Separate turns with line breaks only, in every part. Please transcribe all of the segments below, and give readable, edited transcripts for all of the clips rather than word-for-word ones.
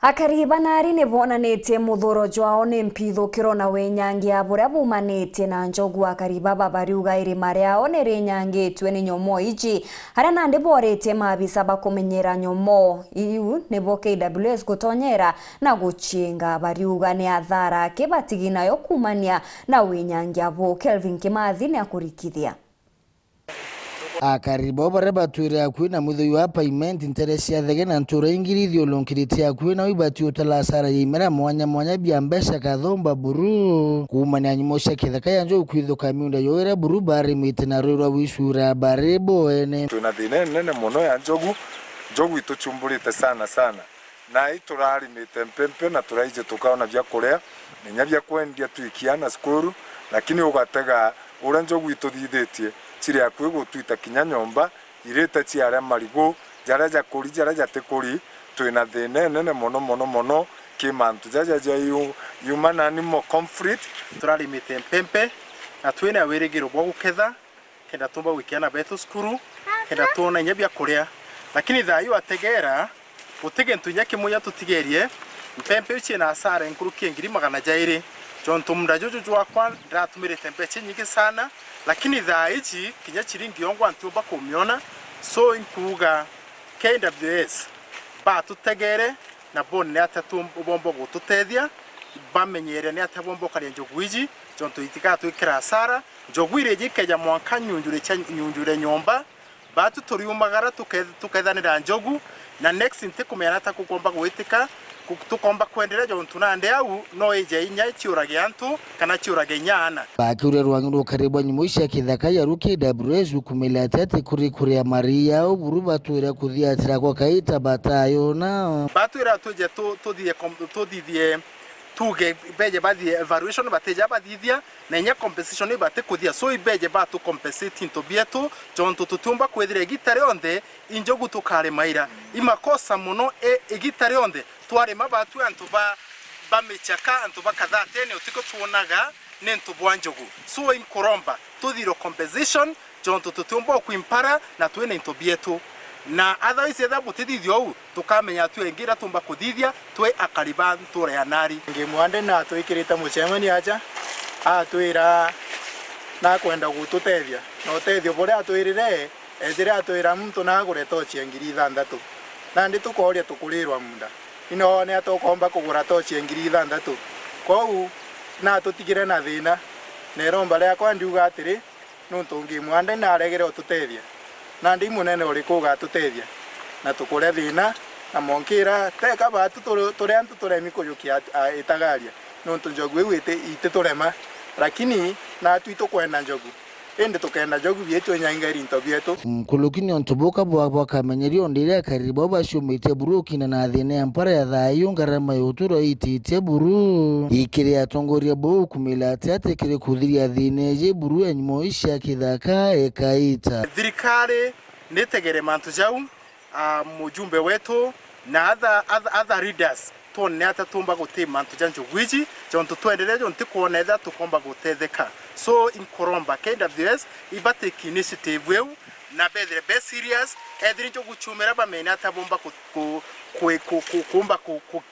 AKARI ba NAARI ne bonanĩtie mũthuro jwao nĩ Mpithukiro na Wenyangia buria bumanĩtie na njogu. AKARI baba bariuga irima riao nĩ rĩnyangĩtue nĩ NYUMOO iji haria nandi borĩtie maabisa bakumenyera NYUMOO iu nĩbo KWS gutonyera na guchinga. Bariuga nĩ athara kĩbatigi nayo kumania na Wenyangia bo. Kelvin Kimathi nĩ akurikithia.
AKARI bobare batwire akwina muthuyu wa payment interest ya thege na ntura ingirithio lonkiriti akwina wibati utalasara IMERA mwanya bia mbesha kathomba buru kumania NYUMOO cia kithaka ya Njou kwithuka miunda yoira buru bari mite na rura wishura barebo ene
tuna thina nene muno ya njogu ituchumburite sana na iturari mite mpempe na turaije tukaona bya kuria nya bya kwendia twikiana skuru lakini ugatega ura njogu ituthithitie chiri akwe gutwita kinya nyomba irete ciara marigo jaraja kuri jaraja tekuri twina thina nene mono kimantu jaja human animal conflict
turari mite mpempe na twina wirigiro bwo guketha kenda tumba wikiana betu skuru kenda tona nyabya kuria lakini thayu ategera utege ntunya kimunya tutigerie mpempe uchi na asara nkuruki ngiri 200 jonto munda jojo wakwa ndatumire tempeche nyingi sana lakini thaichi kinya chiringi yongwa ntumba kumiona so inkuga KWS ba tutegere na bonne atatu bombo gututethia bamenyere ni atabombo kali njogu iji jonto itika twikira asara njogu ireje keja mwanka nyunjure nyomba batu toriumagara tukethanira njogu na next inte kumena takukomba gwitika tukomba kwendelea jonto nande au no eje inya chiurage antu kana chiurage nyana
bakure rwangindo karibu NYUMOO cia kithaka ya KWS kumela tate kuri ya Maria uburu batura kuthiatira kwa kaita batayo na
batura tuje tudithie tuge beje bathi evaluation bateja bathithia na nya compensation bate kuthia so ibeje batu compensate into bietu jonto tutumba kwethire gitare onde injogu tukare maira imakosa muno gitare onde tware mabatu antu ba mechaka antu bakathatene utiko tuonaga nentu bwanjogu so inkoromba tuthiro compensation jonto tutumba kuimpara na twene into bietu na otherwise etha butithio tukamenya twengira tumba kuthithia twe AKARI ba ntura ya NAARI
ngimwande na twikirita mucemani aja atwira na kwenda gututethia no tethio boria atwirire ezire atwira muntu na gure tochi ngiri 6 na ndi tukoria tukurirwa munda ino ne atokomba kugura tochi ngiri 6 kou na tutigire na thina ne romba ria kwa ndiuga atiri nuntu ngimwande na aregere ututethia na ndi munene uri kuga tutethia na tukure thina na monkira teka batu tore antu turemi kuyukia itagaria nuntu njogu wite iteturema lakini na twito kwenda njogu ende tukenda njogu bietu nyangari into bietu
kulukini ontoboka bwa kamenyeri ondire AKARI baba shumite buruki na thine ampara ya thayu ngarama yoturo itite buru ikire atongoria bo kumela tate kire kuthiria thine je buru ya NYUMOO cia kithaka ekaita
thirikari nitegere mantu jau mujumbe wetu na other leaders tone atatumba gutima mantu janjogu iji jonto twendelee jonto kuonetha tukomba gutetheka so inkoromba KWS ibate initiative weu na be serious edri njogu chumera bamena atabomba kumba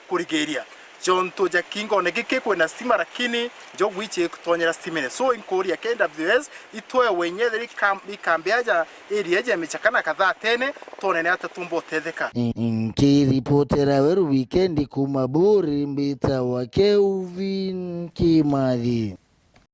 KURIGIRIA jonto jakingo negike kwena stima lakini njogu ichi kutonyera stimene so inkoria KWS itoe wenye theri ikambiaja area ya michakana kadhaa tene tone ne atatumbo tetheka
nkiripotera weru weekend kumaburi mbita wa Kelvin Kimathi.